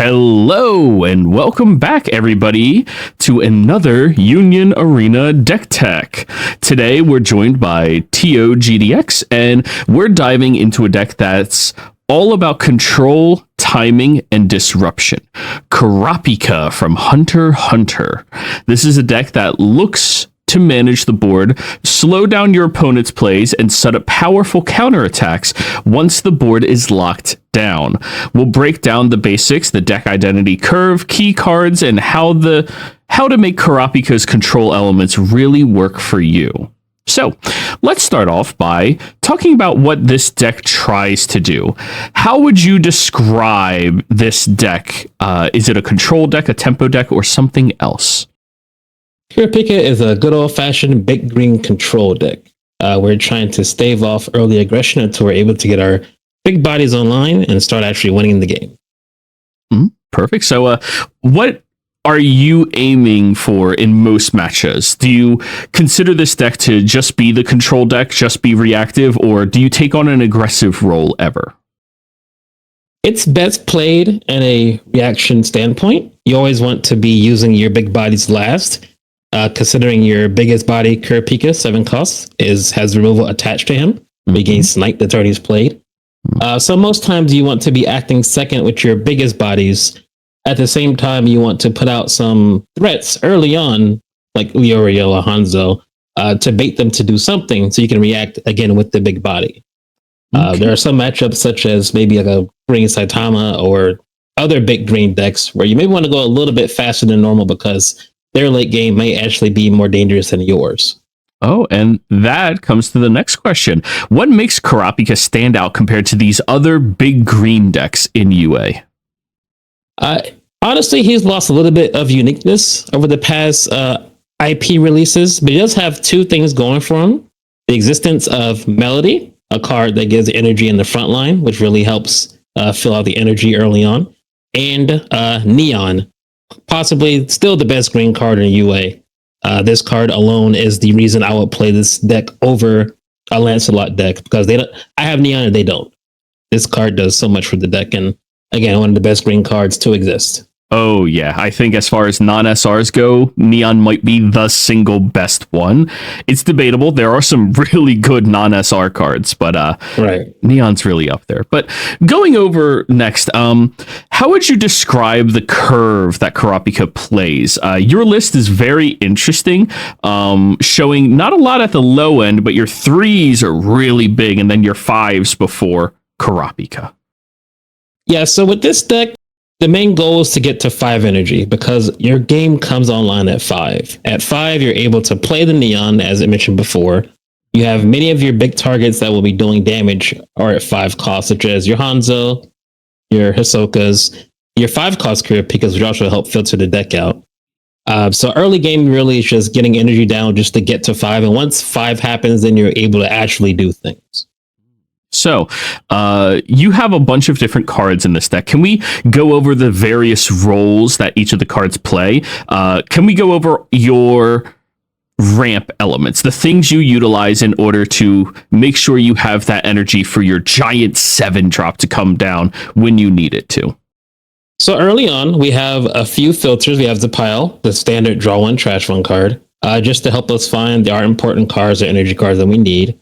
Hello and welcome back, everybody, to another Union Arena Deck Tech. Today we're joined by TioGDX, and we're diving into a deck that's all about control, timing, and disruption. Kurapika from Hunter x Hunter. This is a deck that looks to manage the board, slow down your opponent's plays, and set up powerful counterattacks once the board is locked down. We'll break down the basics, the deck identity curve, key cards, and how to make Kurapika's control elements really work for you. So let's start off by talking about what this deck tries to do. How would you describe this deck? Is it a control deck, a tempo deck, or something else? Kurapika is a good old-fashioned big green control deck. We're trying to stave off early aggression until we're able to get our big bodies online and start actually winning the game. Perfect. So what are you aiming for in most matches? Do you consider this deck to just be the control deck, just be reactive, or do you take on an aggressive role ever? It's best played in a reaction standpoint. You always want to be using your big bodies last. Considering your biggest body, Kurapika, 7 costs, has removal attached to him. He gains Snipe that's already played. So most times you want to be acting second with your biggest bodies. At the same time, you want to put out some threats early on, like Leorio or Hanzo, to bait them to do something so you can react again with the big body. There are some matchups such as maybe like a Green Saitama or other big green decks where you may want to go a little bit faster than normal because their late game may actually be more dangerous than yours. Oh, and that comes to the next question. What makes Kurapika stand out compared to these other big green decks in UA? Honestly, he's lost a little bit of uniqueness over the past IP releases, but he does have two things going for him. The existence of Melody, a card that gives energy in the front line, which really helps fill out the energy early on, and Neon, possibly still the best green card in UA. This card alone is the reason I would play this deck over a Lancelot deck, because I have Neon and they don't. This card does so much for the deck, and again, one of the best green cards to exist. Oh, yeah. I think as far as non-SRs go, Neon might be the single best one. It's debatable. There are some really good non-SR cards, but right. Neon's really up there. But going over next, how would you describe the curve that Kurapika plays? Your list is very interesting, showing not a lot at the low end, but your 3s are really big, and then your 5s before Kurapika. Yeah, so with this deck, the main goal is to get to 5 energy because your game comes online at 5. At 5, you're able to play the Neon, as I mentioned before. You have many of your big targets that will be doing damage are at 5 costs, such as your Hanzo, your Hisokas, your 5 cost Kurapikas, which also help filter the deck out. So early game really is just getting energy down just to get to 5. And once 5 happens, then you're able to actually do things. So, you have a bunch of different cards in this deck. Can we go over the various roles that each of the cards play? Can we go over your ramp elements, the things you utilize in order to make sure you have that energy for your giant 7 drop to come down when you need it to? So early on, we have a few filters. We have the pile, the standard draw 1, trash 1 card, just to help us find our important cards or energy cards that we need.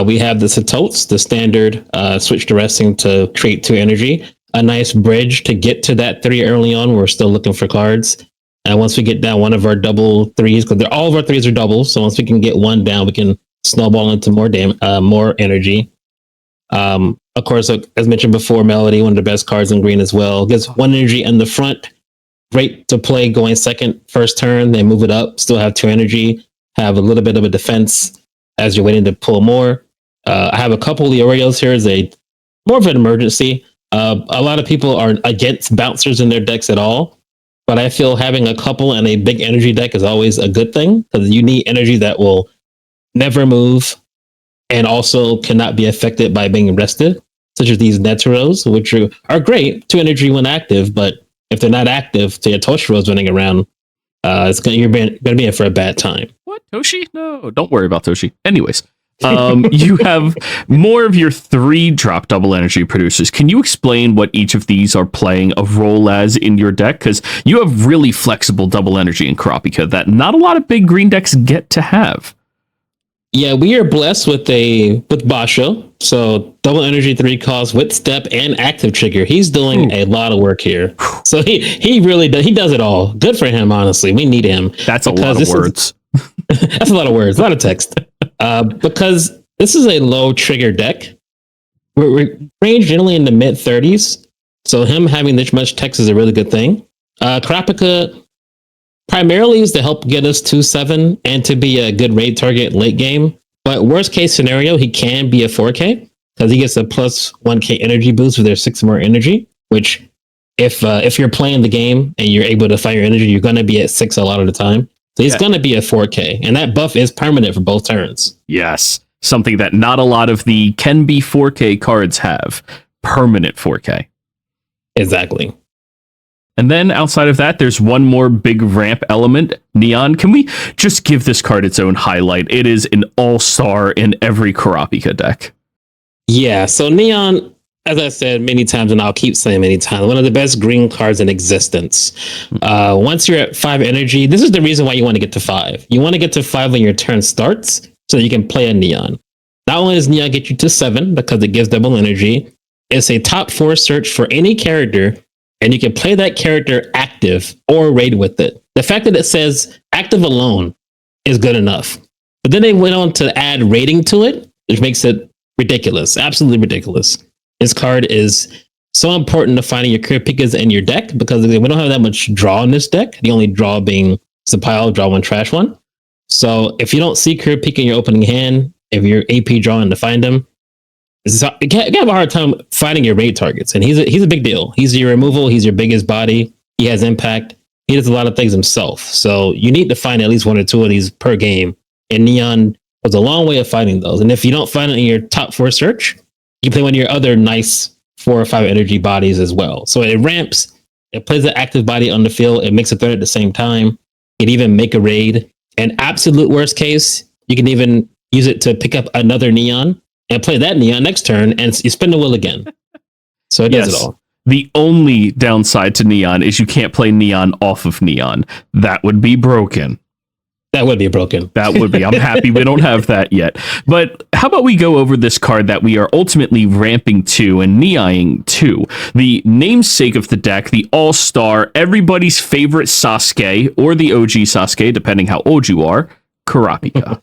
We have the Satotes, the standard switch to resting to create 2 energy. A nice bridge to get to that 3 early on. We're still looking for cards. And once we get down one of our double 3s, because all of our 3s are doubles, so once we can get 1 down, we can snowball into more energy. Of course, as mentioned before, Melody, one of the best cards in green as well. Gets 1 energy in the front. Great to play going second, first turn, then move it up, still have 2 energy, have a little bit of a defense as you're waiting to pull more. I have a couple of Leorios here as more of an emergency. A lot of people are against bouncers in their decks at all, but I feel having a couple and a big energy deck is always a good thing because you need energy that will never move and also cannot be affected by being rested, such as these Neteros, which are great, 2 energy when active, but if they're not active, so your Toshiro's running around, you're going to be in for a bad time. What? Toshi? No, don't worry about Toshi. Anyways, You have more of your 3 drop double energy producers. Can you explain what each of these are playing a role as in your deck? Because you have really flexible double energy in Kurapika that not a lot of big green decks get to have. Yeah, we are blessed with Basho. So double energy 3 cost with step and active trigger. He's doing a lot of work here. So he really does. He does it all. Good for him, honestly. We need him. That's a lot of words. That's a lot of words, a lot of text. Because this is a low trigger deck. We're range generally in the mid 30s. So him having this much text is a really good thing. Kurapika primarily is to help get us to 7 and to be a good raid target late game. But worst case scenario, he can be a 4K because he gets a plus 1K energy boost with their 6 more energy, which if you're playing the game and you're able to find your energy, you're going to be at 6 a lot of the time. So he's going to be a 4K, and that buff is permanent for both turns. Yes, something that not a lot of the can be 4K cards have. Permanent 4K. Exactly. And then outside of that, there's one more big ramp element, Neon. Can we just give this card its own highlight? It is an all-star in every Kurapika deck. Yeah, so Neon, as I said many times, and I'll keep saying many times, one of the best green cards in existence. Once you're at 5 energy, this is the reason why you want to get to 5. You want to get to 5 when your turn starts so you can play a Neon. Not only does Neon get you to 7 because it gives double energy, it's a top 4 search for any character, and you can play that character active or raid with it. The fact that it says active alone is good enough. But then they went on to add rating to it, which makes it ridiculous, absolutely ridiculous. This card is so important to finding your Kurapikas in your deck because we don't have that much draw in this deck. The only draw being pile, draw 1, trash 1. So if you don't see Kurapika in your opening hand, if you're AP drawing to find him, you can't have a hard time finding your raid targets. And he's a big deal. He's your removal. He's your biggest body. He has impact. He does a lot of things himself. So you need to find at least 1 or 2 of these per game. And Neon goes a long way of finding those. And if you don't find it in your top 4 search, you play one of your other nice 4 or 5 energy bodies as well. So it ramps. It plays an active body on the field. It makes a threat at the same time. You can even make a raid. And absolute worst case, you can even use it to pick up another Neon and play that Neon next turn, and you spin the wheel again. So it does it all. The only downside to Neon is you can't play Neon off of Neon. That would be broken. That would be broken. That would be. I'm happy we don't have that yet. But how about we go over this card that we are ultimately ramping to and Neoing to? The namesake of the deck, the all-star, everybody's favorite Sasuke, or the OG Sasuke, depending how old you are, Kurapika.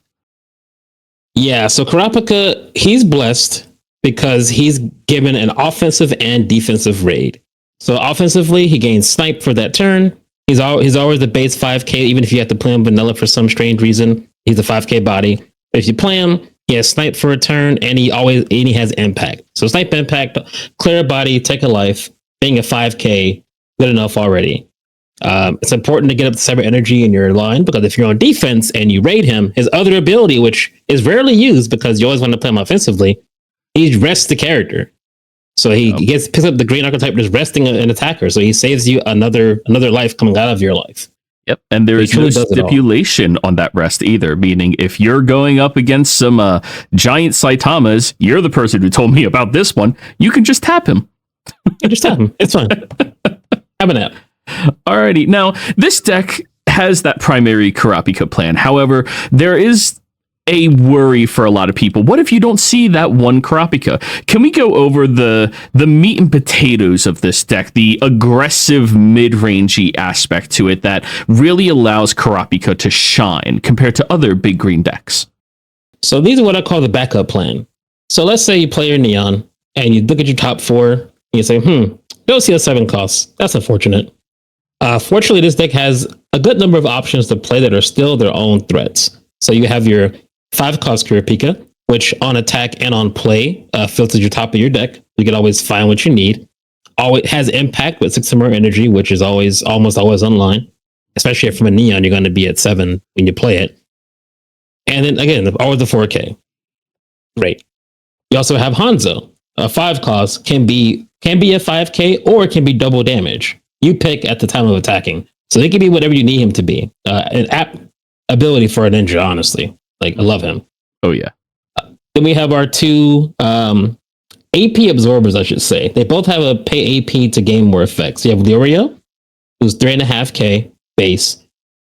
Yeah, so Kurapika, he's blessed because he's given an offensive and defensive raid. So offensively, he gains snipe for that turn. He's always the base 5K, even if you have to play him vanilla for some strange reason. He's a 5K body. If you play him, he has snipe for a turn, and he has impact. So snipe, impact, clear a body, take a life, being a 5K, good enough already. It's important to get up to 7 energy in your line because if you're on defense and you raid him, his other ability, which is rarely used because you always want to play him offensively, he rests the character. So he picks up the green archetype just resting an attacker. So he saves you another life coming out of your life. Yep, and there is no stipulation on that rest either, meaning if you're going up against some giant Saitamas, you're the person who told me about this one, you can just tap him. Yeah, just tap him. It's fine. Have a nap. Alrighty, now this deck has that primary Kurapika plan. However, there is a worry for a lot of people. What if you don't see that one Kurapika? Can we go over the meat and potatoes of this deck, the aggressive mid-rangey aspect to it that really allows Kurapika to shine compared to other big green decks? So these are what I call the backup plan. So let's say you play your Neon and you look at your top 4 and you say, don't see a 7 cost. That's unfortunate. Fortunately, this deck has a good number of options to play that are still their own threats. So you have your 5 cost Kurapika, which on attack and on play filters your top of your deck. You can always find what you need. Always has impact with 6 or more energy, which is almost always online. Especially from a Neon, you're going to be at 7 when you play it. And then again, always the 4K. Great. You also have Hanzo. A 5 cost can be a 5K or it can be double damage. You pick at the time of attacking. So it can be whatever you need him to be. An app ability for a ninja, honestly. Like, I love him. Oh, yeah. Then we have our two AP absorbers, I should say. They both have a pay AP to gain more effects. You have Lurio, who's 3.5k base.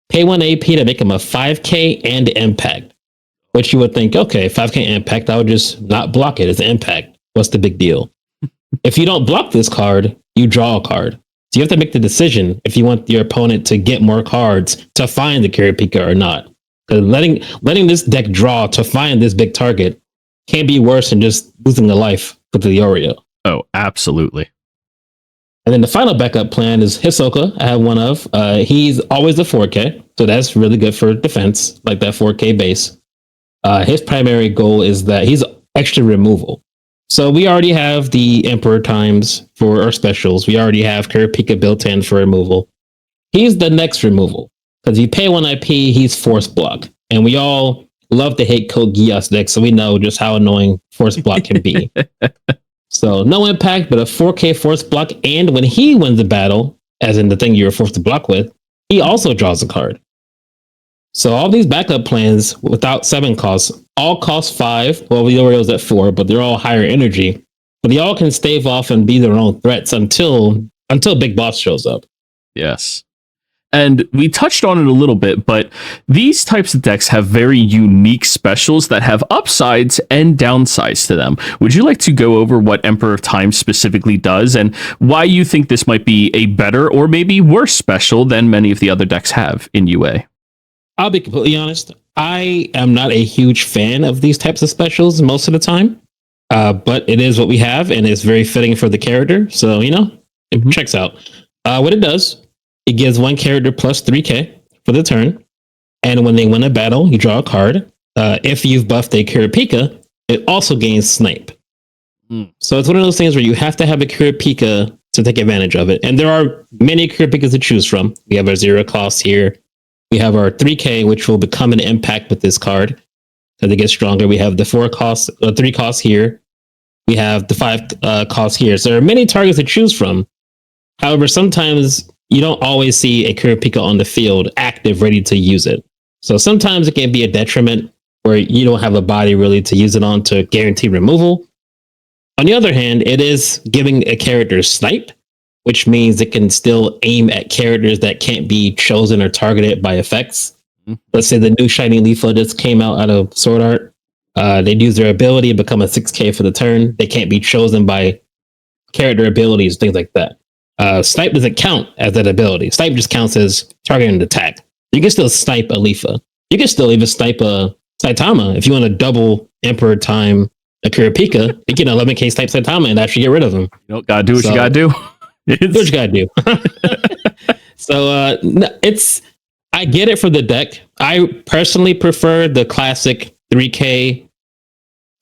Pay 1 AP to make him a 5k and impact. Which you would think, okay, 5k impact, I would just not block it as an impact. What's the big deal? If you don't block this card, you draw a card. So you have to make the decision if you want your opponent to get more cards to find the Kurapika or not. Because letting this deck draw to find this big target can be worse than just losing a life with the Oreo. Oh, absolutely. And then the final backup plan is Hisoka. I have one of. He's always the 4K, so that's really good for defense, like that 4K base. His primary goal is that he's extra removal. So we already have the Emperor times for our specials. We already have Kurapika built in for removal. He's the next removal. Because you pay 1 IP, he's force block. And we all love to hate Code Geass deck, so we know just how annoying force block can be. So no impact, but a 4K force block. And when he wins the battle, as in the thing you're forced to block with, he also draws a card. So all these backup plans without 7 costs, all cost 5. Well, the Oreo's at 4, but they're all higher energy. But they all can stave off and be their own threats until Big Boss shows up. Yes. And we touched on it a little bit, but these types of decks have very unique specials that have upsides and downsides to them. Would you like to go over what Emperor of Time specifically does and why you think this might be a better or maybe worse special than many of the other decks have in UA? I'll be completely honest. I am not a huge fan of these types of specials most of the time, but it is what we have, and it's very fitting for the character. So, it checks out. What it does, it gives one character plus 3k for the turn, and when they win a battle, you draw a card. If you've buffed a Kurapika, it also gains Snipe. So it's one of those things where you have to have a Kurapika to take advantage of it, and there are many Kurapikas to choose from. We have our 0 cost here. We have our 3k, which will become an impact with this card as it gets stronger. We have the 3 costs here. We have the 5 costs here. So there are many targets to choose from. However, sometimes you don't always see a Kurapika on the field active, ready to use it. So sometimes it can be a detriment where you don't have a body really to use it on to guarantee removal. On the other hand, it is giving a character snipe, which means it can still aim at characters that can't be chosen or targeted by effects. Let's say the new Shiny Leaflet just came out of Sword Art. They'd use their ability to become a 6k for the turn. They can't be chosen by character abilities, things like that. Snipe doesn't count as that ability. Snipe just counts as targeting an attack. You can still snipe a Leafa. You can still even snipe a Saitama. If you want to double Emperor time a Kurapika, you can 11k snipe Saitama and actually get rid of him. Gotta do what you gotta do. Do what you gotta do. So I get it for the deck. I personally prefer the classic 3k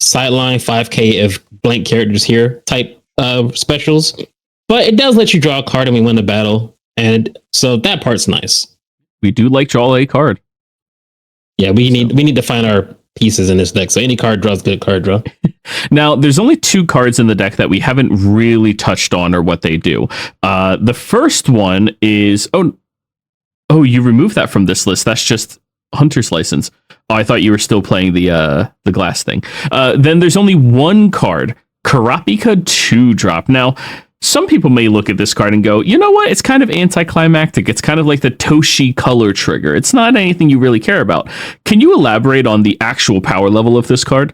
sideline 5k if blank characters here type specials, but it does let you draw a card and we win the battle, and so that part's nice. We do like draw a card. Yeah, we need to find our pieces in this deck. So any card draws good card draw. Now, there's only 2 cards in the deck that we haven't really touched on or what they do. The first one is oh, you removed that from this list. That's just Hunter's License. Oh, I thought you were still playing the glass thing. Then there's only 1 card, Kurapika 2-drop. Now, some people may look at this card and go, you know what? It's kind of anticlimactic. It's kind of like the Toshi color trigger. It's not anything you really care about. Can you elaborate on the actual power level of this card?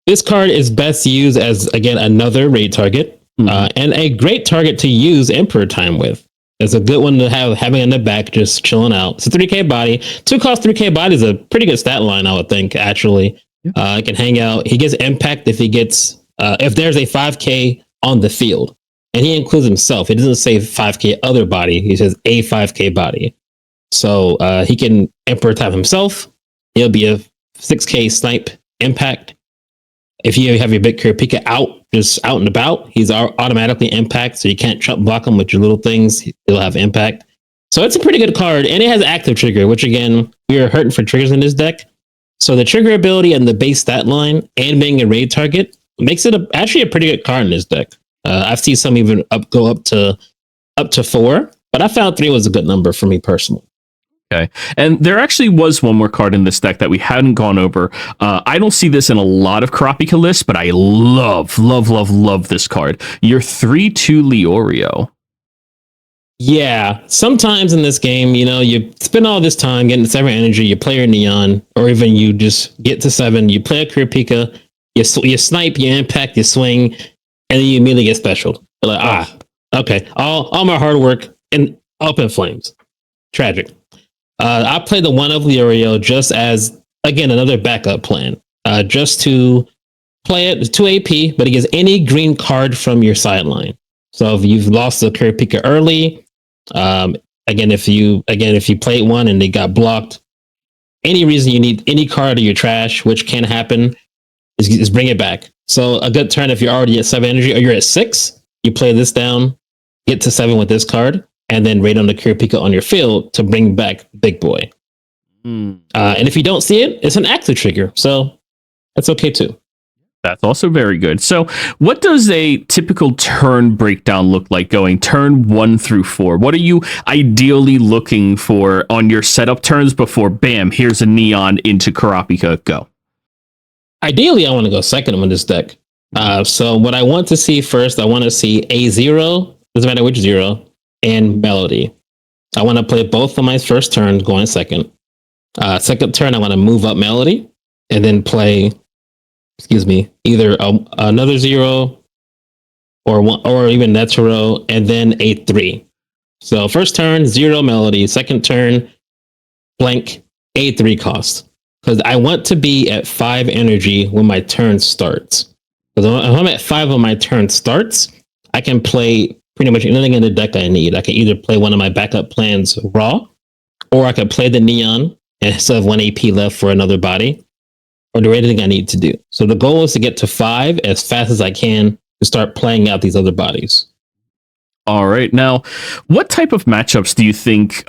This card is best used as, again, another raid target, and a great target to use Emperor time with. It's a good one to have having in the back, just chilling out. It's a 3k body. 2 cost 3k body is a pretty good stat line, I would think, actually. It can hang out. He gets impact if he gets, if there's a 5k on the field. And he includes himself. He doesn't say 5k other body. He says a 5k body. So he can Emperor time himself. He'll be a 6k snipe impact. If you have your big Kurapika just out and about, he's automatically impact, so you can't trump block him with your little things. He'll have impact. So it's a pretty good card, and it has active trigger, which again, we are hurting for triggers in this deck. So the trigger ability and the base stat line and being a raid target makes it actually a pretty good card in this deck. I've seen some even go up to 4, but I found 3 was a good number for me personally. Okay. And there actually was one more card in this deck that we hadn't gone over. I don't see this in a lot of Kurapika lists, but I love this card. Your 3/2 Leorio. Yeah, sometimes in this game, you spend all this time getting 7 energy, you play your Neon, or even you just get to 7, you play a Kurapika, you snipe, you impact, you swing, and then you immediately get special. You're like, okay, all my hard work and up in flames. Tragic. I play the 1 of Leorio just as, again, another backup plan, just to play it 2 AP, but it gets any green card from your sideline. So if you've lost the Kurapika early, again, if you played one and they got blocked, any reason you need any card of your trash, which can happen, is bring it back. So a good turn if you're already at 7 energy or you're at 6, you play this down, get to 7 with this card, and then raid on the Kurapika on your field to bring back Big Boy. And if you don't see it, it's an active trigger, so that's okay too. That's also very good. So what does a typical turn breakdown look like going turn 1 through 4? What are you ideally looking for on your setup turns before, bam, here's a Neon into Kurapika, go? Ideally, I want to go second on this deck. So what I want to see first, I want to see A0, doesn't matter which 0, and Melody. I want to play both of my first turns going second. Second turn, I want to move up Melody and then play, either another 0 or one, or even Netero, and then a 3. So first turn, 0 Melody. Second turn, blank, A3 cost. Because I want to be at 5 energy when my turn starts. Because if I'm at 5 when my turn starts, I can play pretty much anything in the deck I need. I can either play one of my backup plans raw, or I can play the Neon and still have 1 AP left for another body, or do anything I need to do. So the goal is to get to 5 as fast as I can to start playing out these other bodies. All right. Now, what type of matchups do you think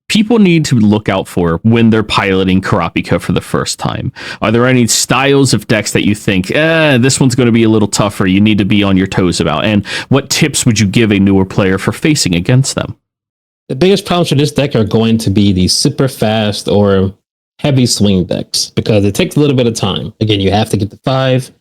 people need to look out for when they're piloting Kurapika for the first time? Are there any styles of decks that you think, this one's going to be a little tougher, you need to be on your toes about? And what tips would you give a newer player for facing against them? The biggest problems for this deck are going to be the super fast or heavy swing decks, because it takes a little bit of time. Again, you have to get to 5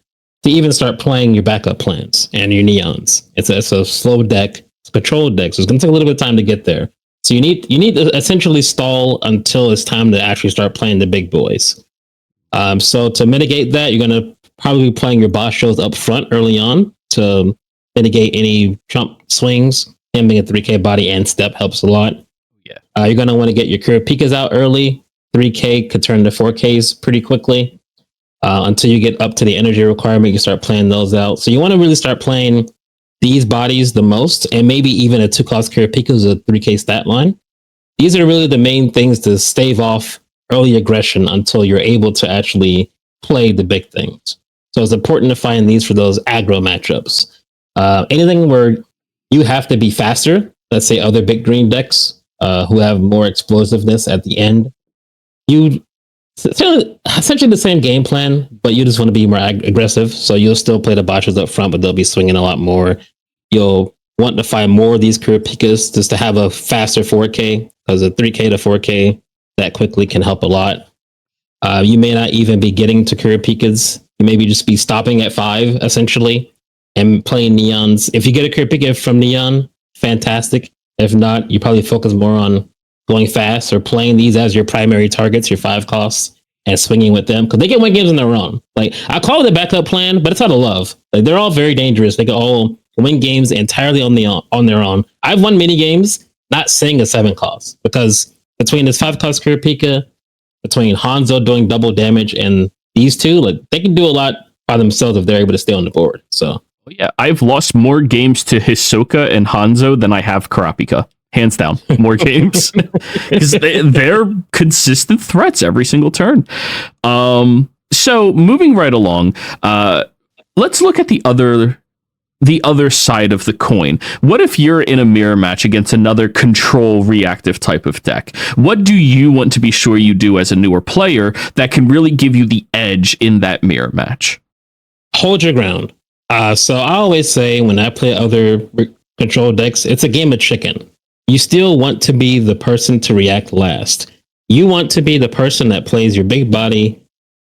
to even start playing your backup plans and your Neons. It's a slow deck, it's a controlled deck, so it's going to take a little bit of time to get there. So you need to essentially stall until it's time to actually start playing the big boys. So to mitigate that, you're going to probably be playing your boss shows up front early on to mitigate any jump swings. Him being a 3K body and step helps a lot. Yeah. You're going to want to get your Kurapikas out early. 3K could turn to 4Ks pretty quickly. Until you get up to the energy requirement, you start playing those out. So you want to really start playing these bodies the most, and maybe even a 2-cost Kurapika is a 3K stat line. These are really the main things to stave off early aggression until you're able to actually play the big things. So it's important to find these for those aggro matchups. Anything where you have to be faster, let's say other big green decks who have more explosiveness at the end, you essentially the same game plan, but you just want to be more aggressive. So you'll still play the botches up front, but they'll be swinging a lot more. You'll want to find more of these Kurapikas just to have a faster 4K, because a 3K to 4K that quickly can help a lot. You may not even be getting to Kurapikas. You maybe just be stopping at 5 essentially and playing Neons. If you get a Kurapika from Neon, fantastic. If not, you probably focus more on going fast or playing these as your primary targets, your 5 costs, and swinging with them, because they can win games on their own. Like, I call it a backup plan, but it's out of love. Like, they're all very dangerous. They can all win games entirely on their own. I've won many games not saying a 7 cost, because between this 5 cost Kurapika, between Hanzo doing double damage and these two, like, they can do a lot by themselves if they're able to stay on the board. So yeah, I've lost more games to Hisoka and Hanzo than I have Kurapika. Hands down, more games, because they're consistent threats every single turn. So moving right along, let's look at the other side of the coin. What if you're in a mirror match against another control reactive type of deck? What do you want to be sure you do as a newer player that can really give you the edge in that mirror match? Hold your ground. So I always say when I play other control decks, it's a game of chicken. you still want to be the person to react last. You want to be the person that plays your big body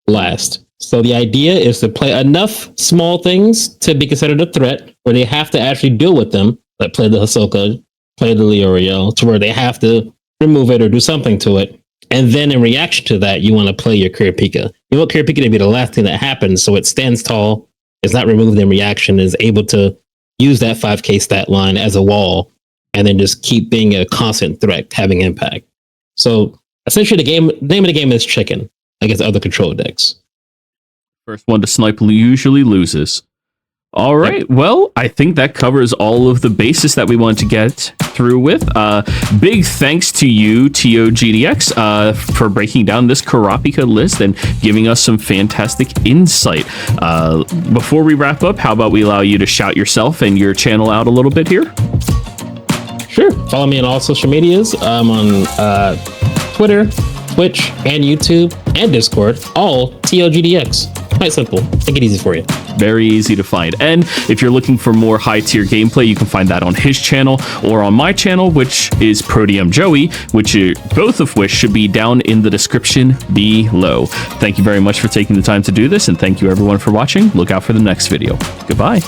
last. So the idea is to play enough small things to be considered a threat where they have to actually deal with them, like play the Hisoka, play the Leoriel, to where they have to remove it or do something to it. And then in reaction to that, you want to play your Kurapika. You want Kurapika to be the last thing that happens, so it stands tall, is not removed in reaction, is able to use that 5k stat line as a wall, and then just keep being a constant threat, having impact. So essentially, the name of the game is chicken against other control decks. First one to snipe usually loses. All right. Well, I think that covers all of the bases that we want to get through with. Big thanks to you, TioGDX, for breaking down this Kurapika list and giving us some fantastic insight. Before we wrap up, how about we allow you to shout yourself and your channel out a little bit here? Sure. Follow me on all social medias. I'm on Twitter, Twitch, and YouTube, and Discord. All TioGDX. Quite simple. Take it easy for you. Very easy to find. And if you're looking for more high-tier gameplay, you can find that on his channel or on my channel, which is ProDMJoey, both of which should be down in the description below. Thank you very much for taking the time to do this, and thank you everyone for watching. Look out for the next video. Goodbye.